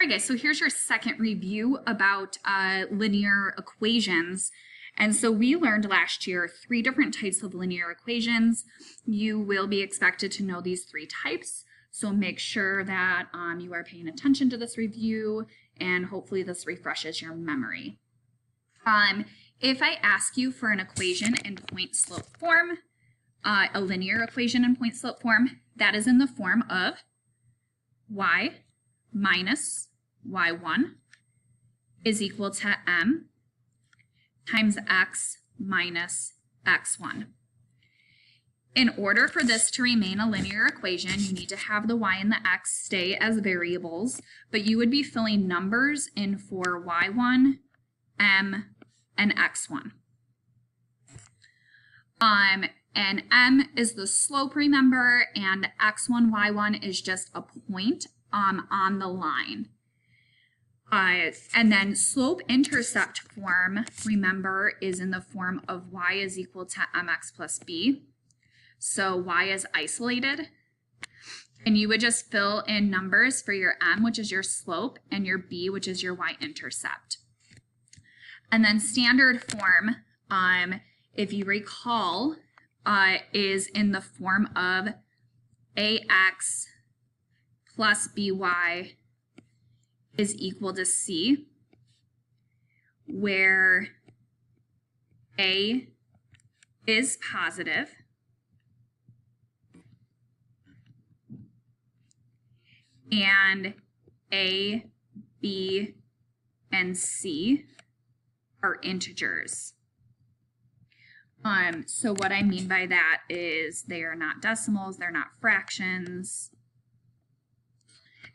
All right, guys, so here's your second review about linear equations. And so we learned last year 3 different types of linear equations. You will be expected to know these 3 types. So make sure that you are paying attention to this review, and hopefully this refreshes your memory. If I ask you for an equation in point-slope form, a linear equation in point-slope form, that is in the form of y minus y1 is equal to m times x minus x1. In order for this to remain a linear equation, you need to have the y and the x stay as variables, but you would be filling numbers in for y1, m, and x1. And m is the slope, remember, and x1, y1 is just a point on the line. And then slope-intercept form, remember, is in the form of y is equal to mx plus b. So y is isolated. And you would just fill in numbers for your m, which is your slope, and your b, which is your y-intercept. And then standard form, if you recall, is in the form of ax plus by is equal to c, where a is positive and a, b, and c are integers. So what I mean by that is they are not decimals, they're not fractions.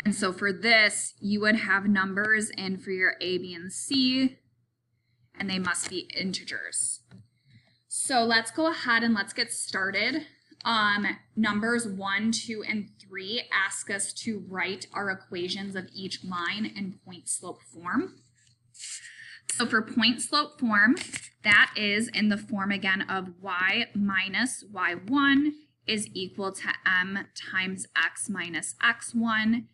And so for this, you would have numbers in for your a, b, and c, and they must be integers. So let's go ahead and let's get started. Numbers 1, 2, and 3 ask us to write our equations of each line in point-slope form. So for point-slope form, that is in the form again of y minus y1 is equal to m times x minus x1.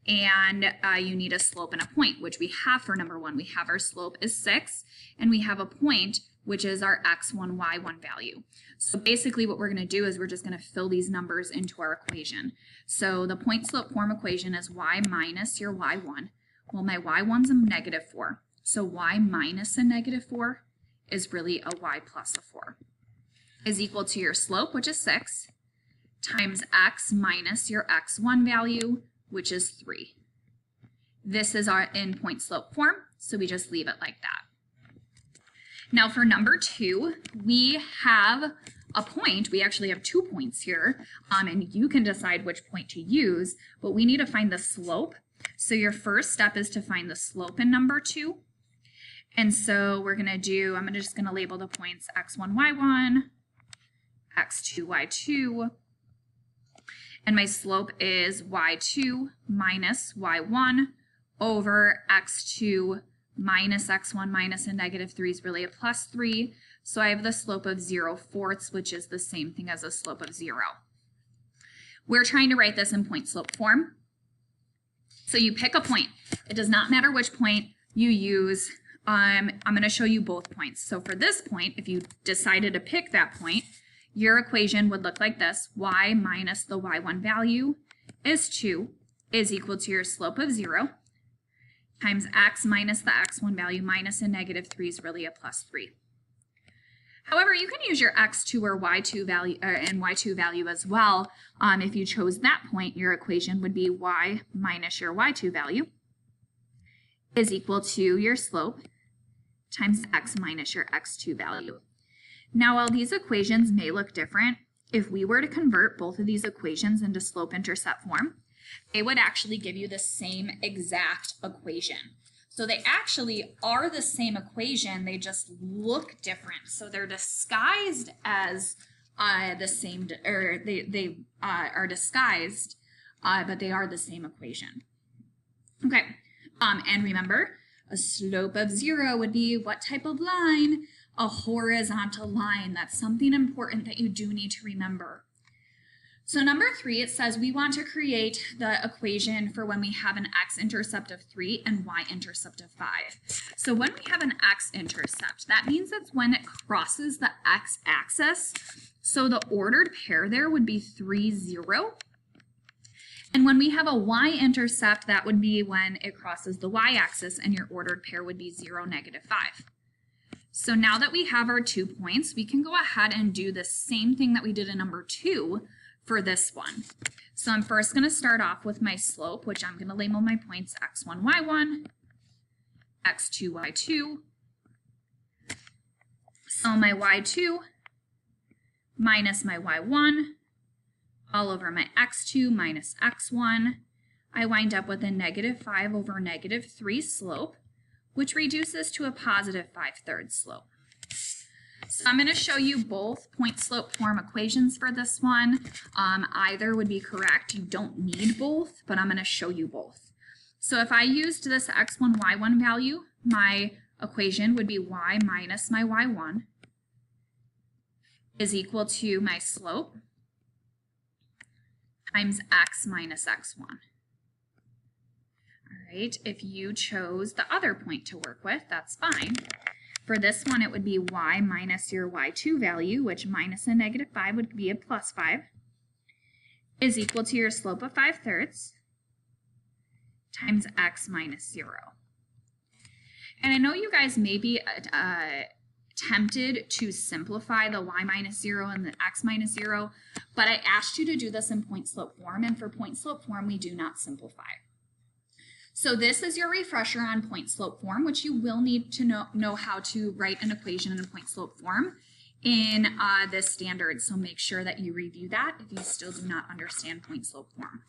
And you need a slope and a point, which we have for number 1. We have our slope is 6, and we have a point, which is our x1, y1 value. So basically what we're going to do is we're just going to fill these numbers into our equation. So the point-slope form equation is y minus your y1. Well, my y1's a negative 4. So y minus a negative 4 is really a y plus a 4, is equal to your slope, which is 6, times x minus your x1 value, which is 3. This is our in point slope form, so we just leave it like that. Now for number 2, we have a point. We actually have 2 points here, and you can decide which point to use, but we need to find the slope. So your first step is to find the slope in number 2. And so we're going to do, I'm just going to label the points x1, y1, x2, y2, and my slope is y2 minus y1 over x2 minus x1 minus a negative 3 is really a plus 3. So I have the slope of 0/4, which is the same thing as a slope of 0. We're trying to write this in point slope form. So you pick a point. It does not matter which point you use. I'm going to show you both points. So for this point, if you decided to pick that point, your equation would look like this. Y minus the y1 value is 2 is equal to your slope of 0 times x minus the x1 value minus a negative 3 is really a plus 3. However, you can use your x2 or y2 value and y2 value as well. If you chose that point, your equation would be y minus your y2 value is equal to your slope times x minus your x2 value. Now, while these equations may look different, if we were to convert both of these equations into slope-intercept form, they would actually give you the same exact equation. So they actually are the same equation, they just look different. So they're disguised as the same, or they are disguised, but they are the same equation. Okay, and remember, a slope of 0 would be what type of line? A horizontal line. That's something important that you do need to remember. So number 3, it says we want to create the equation for when we have an x-intercept of 3 and y-intercept of 5. So when we have an x-intercept, that means it's when it crosses the x-axis. So the ordered pair there would be 3, 0. And when we have a y-intercept, that would be when it crosses the y-axis, and your ordered pair would be 0, -5. So now that we have our 2 points, we can go ahead and do the same thing that we did in number 2 for this one. So I'm first going to start off with my slope, which I'm going to label my points x1, y1, x2, y2. So my y2 minus my y1 all over my x2 minus x1. I wind up with a -5 over -3 slope, which reduces to a positive 5/3 slope. So I'm going to show you both point slope form equations for this one. Either would be correct. You don't need both, but I'm going to show you both. So if I used this x1, y1 value, my equation would be y minus my y1 is equal to my slope times x minus x1. All right, if you chose the other point to work with, that's fine. For this one, it would be y minus your y2 value, which minus a -5 would be a +5, is equal to your slope of 5/3 times x minus 0. And I know you guys may be tempted to simplify the y minus 0 and the x minus 0, but I asked you to do this in point slope form, and for point slope form, we do not simplify. So this is your refresher on point slope form, which you will need to know how to write an equation in a point slope form in this standard. So make sure that you review that if you still do not understand point slope form.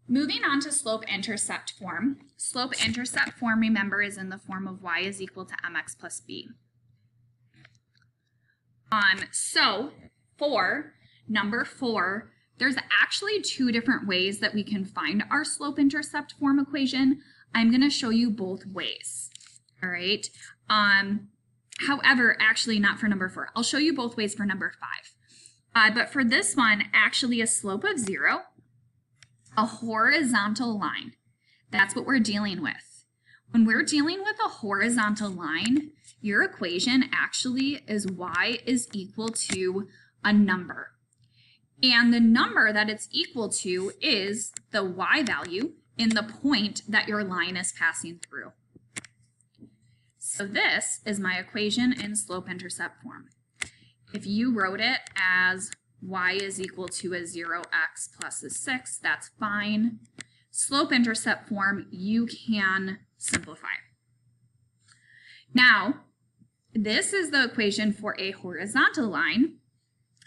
Moving on to slope-intercept form. Slope-intercept form, remember, is in the form of y is equal to mx plus b. So for number 4, there's actually 2 different ways that we can find our slope-intercept form equation. I'm going to show you both ways, all right? However, actually not for number 4. I'll show you both ways for number 5. But for this one, actually a slope of 0, a horizontal line, that's what we're dealing with. When we're dealing with a horizontal line, your equation actually is y is equal to a number. And the number that it's equal to is the y value in the point that your line is passing through. So this is my equation in slope-intercept form. If you wrote it as y is equal to a 0x plus a 6, that's fine. Slope-intercept form, you can simplify. Now, this is the equation for a horizontal line.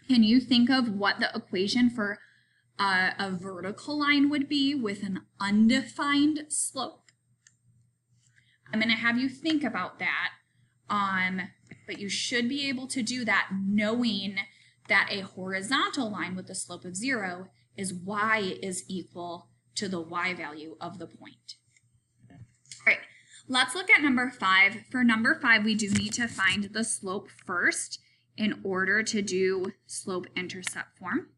Can you think of what the equation for a vertical line would be with an undefined slope? I'm going to have you think about that, but you should be able to do that knowing that a horizontal line with a slope of 0 is y is equal to the y value of the point. All right, let's look at number 5. For number 5, we do need to find the slope first in order to do slope-intercept form.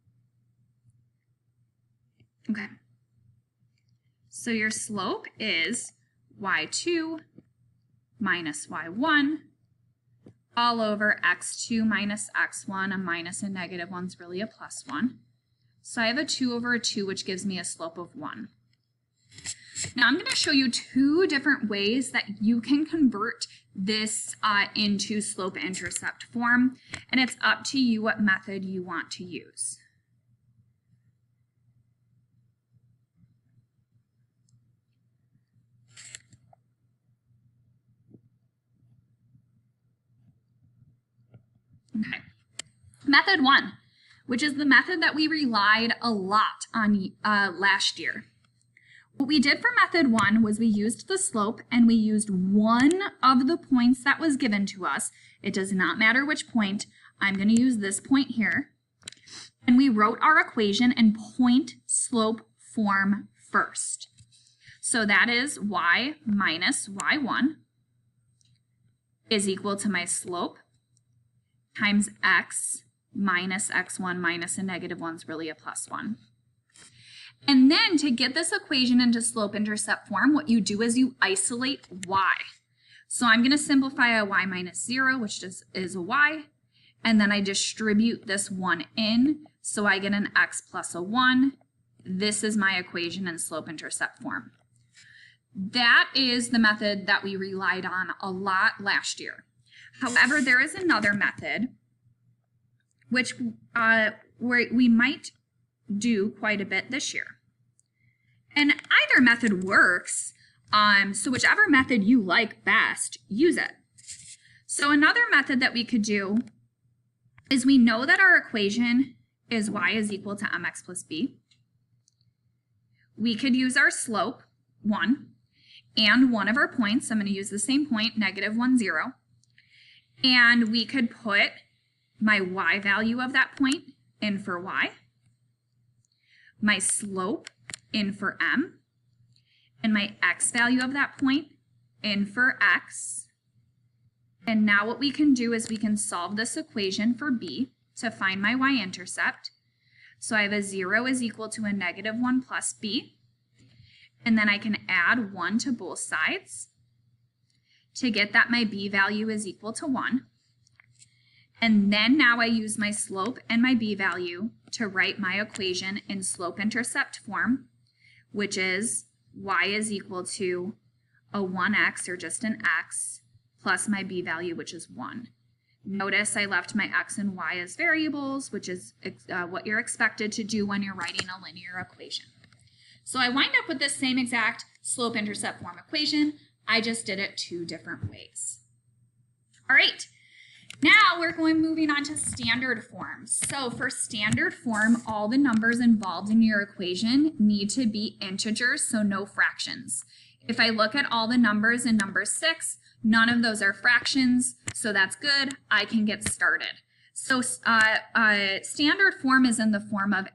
Okay, so your slope is y2 minus y1 all over x2 minus x1. A minus and negative one's really a +1. So I have a 2 over a 2, which gives me a slope of 1. Now I'm going to show you 2 different ways that you can convert this into slope-intercept form, and it's up to you what method you want to use. Okay, method 1, which is the method that we relied a lot on last year. What we did for method 1 was we used the slope and we used one of the points that was given to us. It does not matter which point. I'm going to use this point here. And we wrote our equation in point slope form first. So that is y minus y1 is equal to my slope times x minus x1 minus a negative 1 is really a plus 1. And then to get this equation into slope-intercept form, what you do is you isolate y. So I'm going to simplify a y minus 0, which is a y, and then I distribute this 1 in, so I get an x plus a 1. This is my equation in slope-intercept form. That is the method that we relied on a lot last year. However, there is another method which we might do quite a bit this year. And either method works, so whichever method you like best, use it. So another method that we could do is we know that our equation is y is equal to mx plus b. We could use our slope, 1, and one of our points. I'm going to use the same point, negative 1, 0. And we could put my y value of that point in for y, my slope in for m, and my x value of that point in for x. And now what we can do is we can solve this equation for b to find my y-intercept. So I have a 0 is equal to a negative 1 plus b. And then I can add 1 to both sides to get that my b value is equal to 1. And then now I use my slope and my b value to write my equation in slope-intercept form, which is y is equal to a 1x, or just an x, plus my b value, which is 1. Notice I left my x and y as variables, which is what you're expected to do when you're writing a linear equation. So I wind up with this same exact slope-intercept form equation. I just did it 2 different ways. All right. Now we're moving on to standard form. So for standard form, all the numbers involved in your equation need to be integers, so no fractions. If I look at all the numbers in number 6, none of those are fractions, so that's good. I can get started. So standard form is in the form of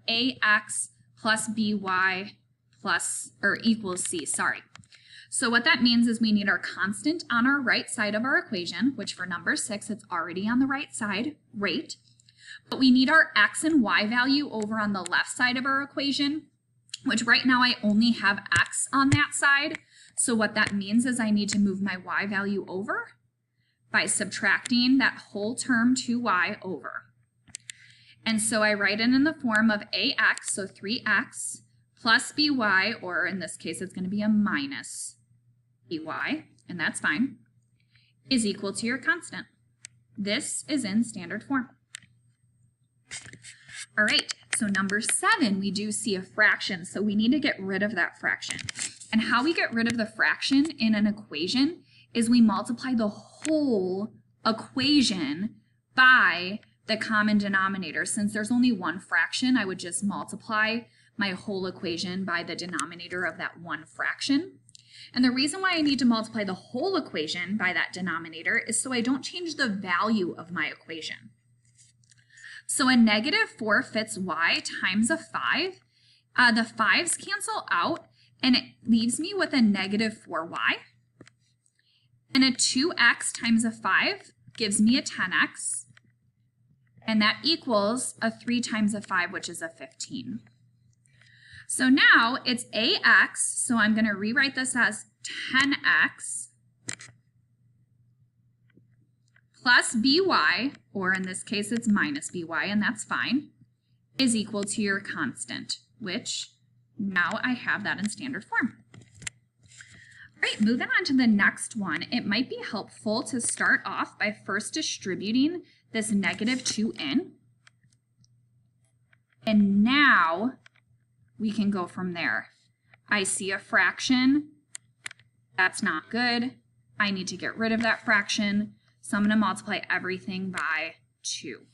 ax plus by plus, or equals c, sorry. So what that means is we need our constant on our right side of our equation, which for number 6, it's already on the right side, right? But we need our x and y value over on the left side of our equation, which right now I only have x on that side. So what that means is I need to move my y value over by subtracting that whole term 2y over. And so I write it in the form of ax, so 3x, plus by, or in this case it's going to be a minus by, and that's fine, is equal to your constant. This is in standard form. All right, so number 7, we do see a fraction, so we need to get rid of that fraction. And how we get rid of the fraction in an equation is we multiply the whole equation by the common denominator. Since there's only one fraction, I would just multiply my whole equation by the denominator of that one fraction. And the reason why I need to multiply the whole equation by that denominator is so I don't change the value of my equation. So a negative 4 fits y times a 5. The 5's cancel out, and it leaves me with a negative 4y. And a 2x times a 5 gives me a 10x. And that equals a 3 times a 5, which is a 15. So now it's ax, so I'm going to rewrite this as 10x plus by, or in this case it's minus by, and that's fine, is equal to your constant, which now I have that in standard form. All right, moving on to the next one. It might be helpful to start off by first distributing this negative 2 in, and now we can go from there. I see a fraction. That's not good. I need to get rid of that fraction. So I'm going to multiply everything by 2.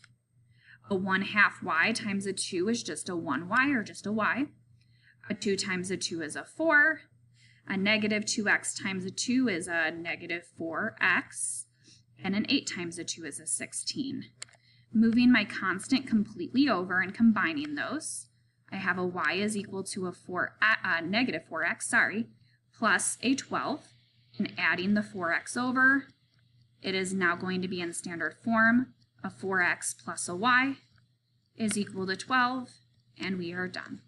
A 1/2 y times a 2 is just a 1y, or just a y. A 2 times a 2 is a 4. A negative 2x times a 2 is a negative 4x. And an 8 times a 2 is a 16. Moving my constant completely over and combining those, I have a y is equal to a negative 4x, plus a 12. And adding the 4x over, it is now going to be in standard form, a 4x plus a y is equal to 12, and we are done.